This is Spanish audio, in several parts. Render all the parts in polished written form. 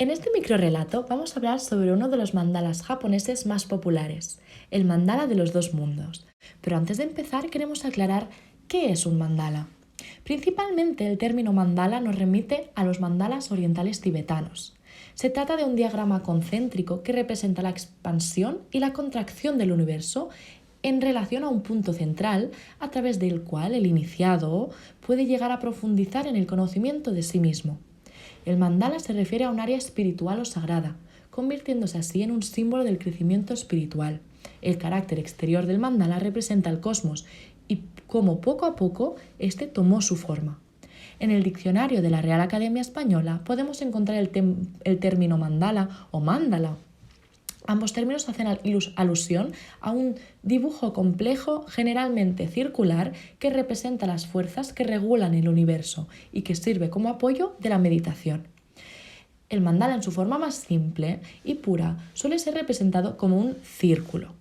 En este microrrelato vamos a hablar sobre uno de los mandalas japoneses más populares, el mandala de los dos mundos. Pero antes de empezar queremos aclarar qué es un mandala. Principalmente el término mandala nos remite a los mandalas orientales tibetanos. Se trata de un diagrama concéntrico que representa la expansión y la contracción del universo en relación a un punto central a través del cual el iniciado puede llegar a profundizar en el conocimiento de sí mismo. El mandala se refiere a un área espiritual o sagrada, convirtiéndose así en un símbolo del crecimiento espiritual. El carácter exterior del mandala representa el cosmos y cómo poco a poco este tomó su forma. En el diccionario de la Real Academia Española podemos encontrar el término mandala o mándala. Ambos términos hacen alusión a un dibujo complejo, generalmente circular, que representa las fuerzas que regulan el universo y que sirve como apoyo de la meditación. El mandala en su forma más simple y pura suele ser representado como un círculo.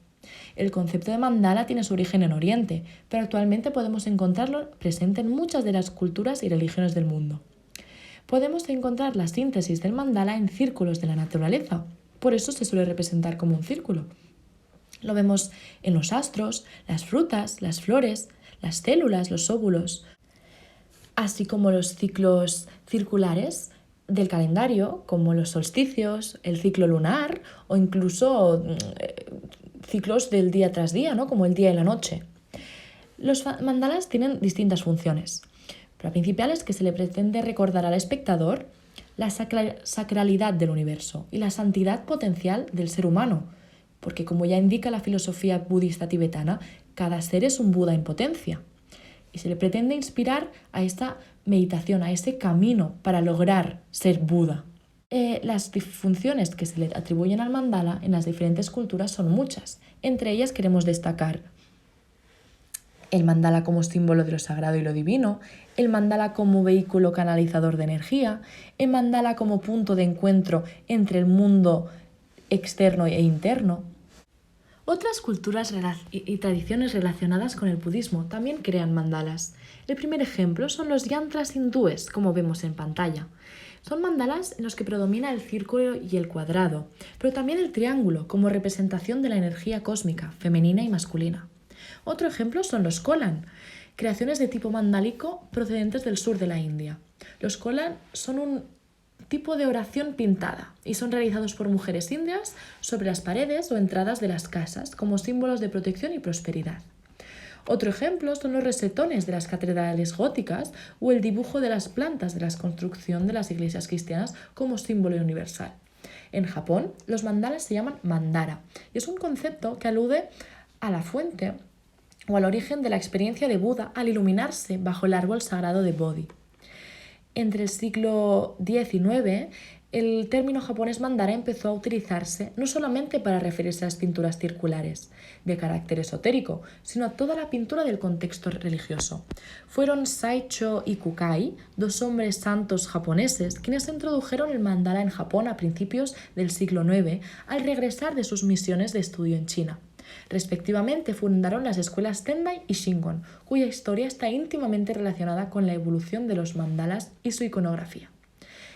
El concepto de mandala tiene su origen en Oriente, pero actualmente podemos encontrarlo presente en muchas de las culturas y religiones del mundo. Podemos encontrar la síntesis del mandala en círculos de la naturaleza. Por eso se suele representar como un círculo. Lo vemos en los astros, las frutas, las flores, las células, los óvulos, así como los ciclos circulares del calendario, como los solsticios, el ciclo lunar o incluso ciclos del día tras día, ¿no? Como el día y la noche. Los mandalas tienen distintas funciones. La principal es que se le pretende recordar al espectador la sacralidad del universo y la santidad potencial del ser humano, porque como ya indica la filosofía budista tibetana, cada ser es un Buda en potencia. Y se le pretende inspirar a esta meditación, a ese camino para lograr ser Buda. Las funciones que se le atribuyen al mandala en las diferentes culturas son muchas. Entre ellas queremos destacar el mandala como símbolo de lo sagrado y lo divino, el mandala como vehículo canalizador de energía, el mandala como punto de encuentro entre el mundo externo e interno. Otras culturas y tradiciones relacionadas con el budismo también crean mandalas. El primer ejemplo son los yantras hindúes, como vemos en pantalla. Son mandalas en los que predomina el círculo y el cuadrado, pero también el triángulo como representación de la energía cósmica, femenina y masculina. Otro ejemplo son los kolan, creaciones de tipo mandálico procedentes del sur de la India. Los kolan son un tipo de oración pintada y son realizados por mujeres indias sobre las paredes o entradas de las casas como símbolos de protección y prosperidad. Otro ejemplo son los rosetones de las catedrales góticas o el dibujo de las plantas de la construcción de las iglesias cristianas como símbolo universal. En Japón, los mandalas se llaman mandara y es un concepto que alude a la fuente o al origen de la experiencia de Buda al iluminarse bajo el árbol sagrado de Bodhi. Entre el siglo XIX, el término japonés mandara empezó a utilizarse no solamente para referirse a las pinturas circulares de carácter esotérico, sino a toda la pintura del contexto religioso. Fueron Saicho y Kukai, dos hombres santos japoneses, quienes introdujeron el mandala en Japón a principios del siglo IX al regresar de sus misiones de estudio en China. Respectivamente fundaron las escuelas Tendai y Shingon, cuya historia está íntimamente relacionada con la evolución de los mandalas y su iconografía.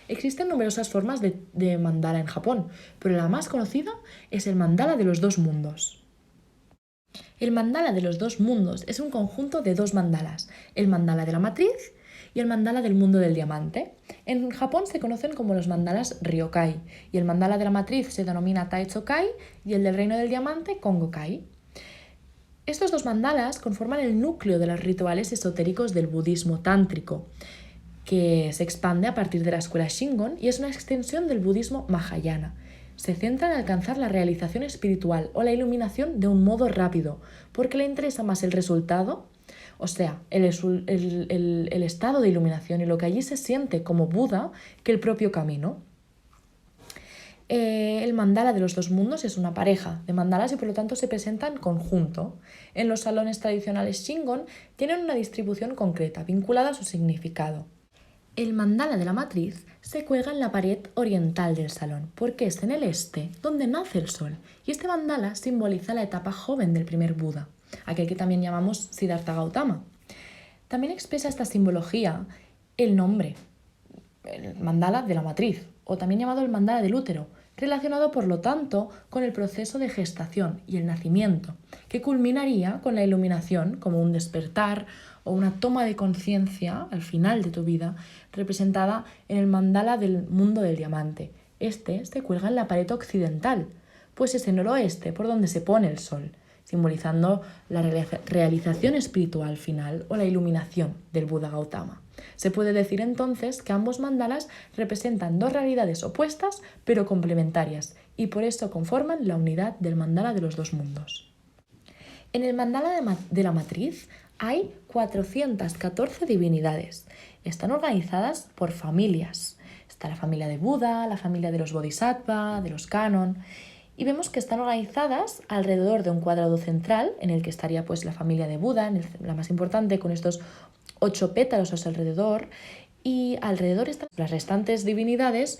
Existen numerosas formas de mandala en Japón, pero la más conocida es el mandala de los dos mundos. El mandala de los dos mundos es un conjunto de dos mandalas, el mandala de la matriz y el mandala del mundo del diamante. En Japón se conocen como los mandalas Ryokai y el mandala de la matriz se denomina Taichokai y el del reino del diamante Kongokai. Estos dos mandalas conforman el núcleo de los rituales esotéricos del budismo tántrico, que se expande a partir de la escuela Shingon y es una extensión del budismo Mahayana. Se centra en alcanzar la realización espiritual o la iluminación de un modo rápido, porque le interesa más el resultado, o sea, el estado de iluminación y lo que allí se siente como Buda, que el propio camino. El mandala de los dos mundos es una pareja de mandalas y por lo tanto se presenta en conjunto. En los salones tradicionales Shingon tienen una distribución concreta, vinculada a su significado. El mandala de la matriz se cuelga en la pared oriental del salón, porque es en el este donde nace el sol, y este mandala simboliza la etapa joven del primer Buda, aquel que también llamamos Siddhartha Gautama. También expresa esta simbología el nombre el mandala de la matriz, o también llamado el mandala del útero, relacionado por lo tanto con el proceso de gestación y el nacimiento, que culminaría con la iluminación como un despertar o una toma de conciencia al final de tu vida, representada en el mandala del mundo del diamante. Este se cuelga en la pared occidental, pues es en el oeste por donde se pone el sol, simbolizando la realización espiritual final o la iluminación del Buda Gautama. Se puede decir entonces que ambos mandalas representan dos realidades opuestas pero complementarias y por eso conforman la unidad del mandala de los dos mundos. En el mandala de la matriz hay 414 divinidades. Están organizadas por familias. Está la familia de Buda, la familia de los Bodhisattva, de los Canon, y vemos que están organizadas alrededor de un cuadrado central en el que estaría pues la familia de Buda, la más importante, con estos 8 pétalos a su alrededor, y alrededor están las restantes divinidades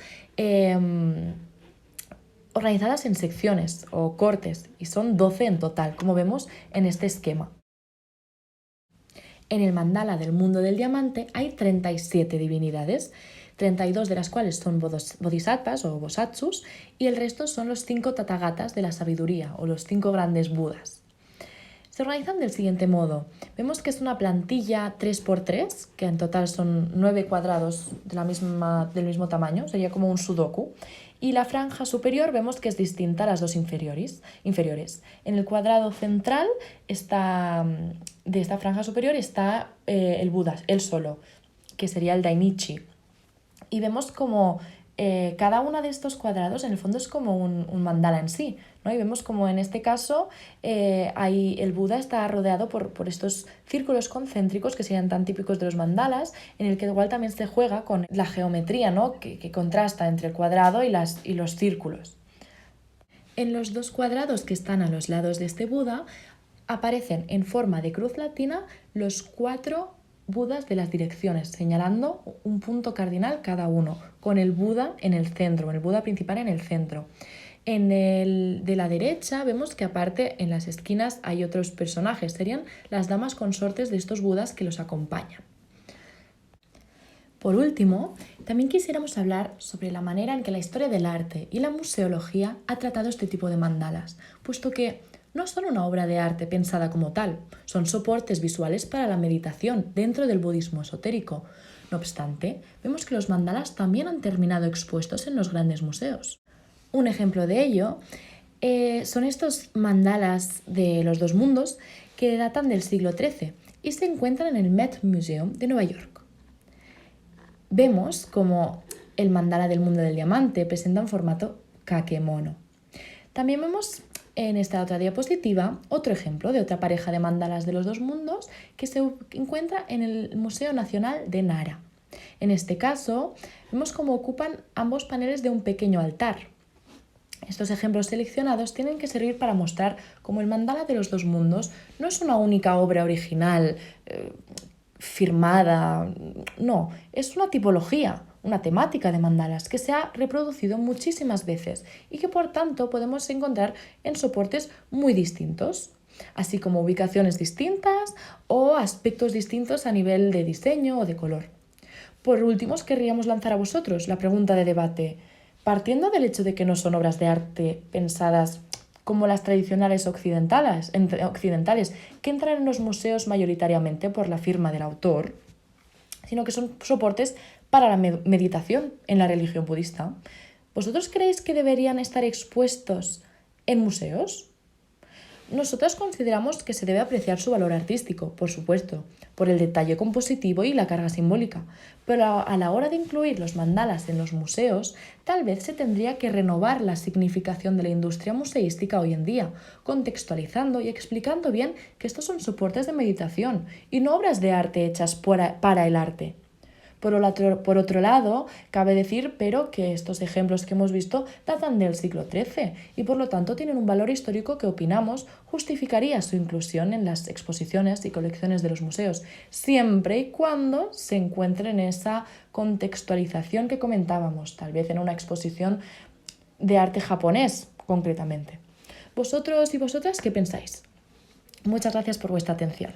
organizadas en secciones o cortes, y son 12 en total, como vemos en este esquema. En el mandala del mundo del diamante hay 37 divinidades, 32 de las cuales son bodhisattvas o bosatsus, y el resto son los 5 tathagatas de la sabiduría o los 5 grandes budas. Se organizan del siguiente modo. Vemos que es una plantilla 3×3, que en total son 9 cuadrados del mismo tamaño, sería como un sudoku. Y la franja superior vemos que es distinta a las dos inferiores. En el cuadrado central de esta franja superior está el Buda, él solo, que sería el Dainichi. Y vemos como cada uno de estos cuadrados en el fondo es como un mandala en sí, ¿no? Y vemos como en este caso el Buda está rodeado por estos círculos concéntricos que serían tan típicos de los mandalas, en el que igual también se juega con la geometría, ¿no? que contrasta entre el cuadrado y los círculos. En los dos cuadrados que están a los lados de este Buda aparecen en forma de cruz latina los 4 Budas de las direcciones, señalando un punto cardinal cada uno, con el Buda en el centro, con el Buda principal en el centro. En el de la derecha vemos que aparte en las esquinas hay otros personajes, serían las damas consortes de estos Budas que los acompañan. Por último, también quisiéramos hablar sobre la manera en que la historia del arte y la museología ha tratado este tipo de mandalas, puesto que no son una obra de arte pensada como tal, son soportes visuales para la meditación dentro del budismo esotérico. No obstante, vemos que los mandalas también han terminado expuestos en los grandes museos. Un ejemplo de ello son estos mandalas de los dos mundos que datan del siglo XIII y se encuentran en el Met Museum de Nueva York. Vemos como el mandala del mundo del diamante presenta un formato kakemono. También vemos en esta otra diapositiva otro ejemplo de otra pareja de mandalas de los dos mundos que se encuentra en el Museo Nacional de Nara. En este caso, vemos cómo ocupan ambos paneles de un pequeño altar. Estos ejemplos seleccionados tienen que servir para mostrar cómo el mandala de los dos mundos no es una única obra original firmada, no, es una tipología, una temática de mandalas que se ha reproducido muchísimas veces y que por tanto podemos encontrar en soportes muy distintos, así como ubicaciones distintas o aspectos distintos a nivel de diseño o de color. Por último, os querríamos lanzar a vosotros la pregunta de debate. Partiendo del hecho de que no son obras de arte pensadas como las tradicionales occidentales, que entran en los museos mayoritariamente por la firma del autor, sino que son soportes para la meditación en la religión budista, ¿vosotros creéis que deberían estar expuestos en museos? Nosotros consideramos que se debe apreciar su valor artístico, por supuesto, por el detalle compositivo y la carga simbólica, pero a la hora de incluir los mandalas en los museos, tal vez se tendría que renovar la significación de la industria museística hoy en día, contextualizando y explicando bien que estos son soportes de meditación y no obras de arte hechas para el arte. Por otro lado, cabe decir, pero que estos ejemplos que hemos visto datan del siglo XIII y por lo tanto tienen un valor histórico que opinamos justificaría su inclusión en las exposiciones y colecciones de los museos, siempre y cuando se encuentren en esa contextualización que comentábamos, tal vez en una exposición de arte japonés concretamente. ¿Vosotros y vosotras qué pensáis? Muchas gracias por vuestra atención.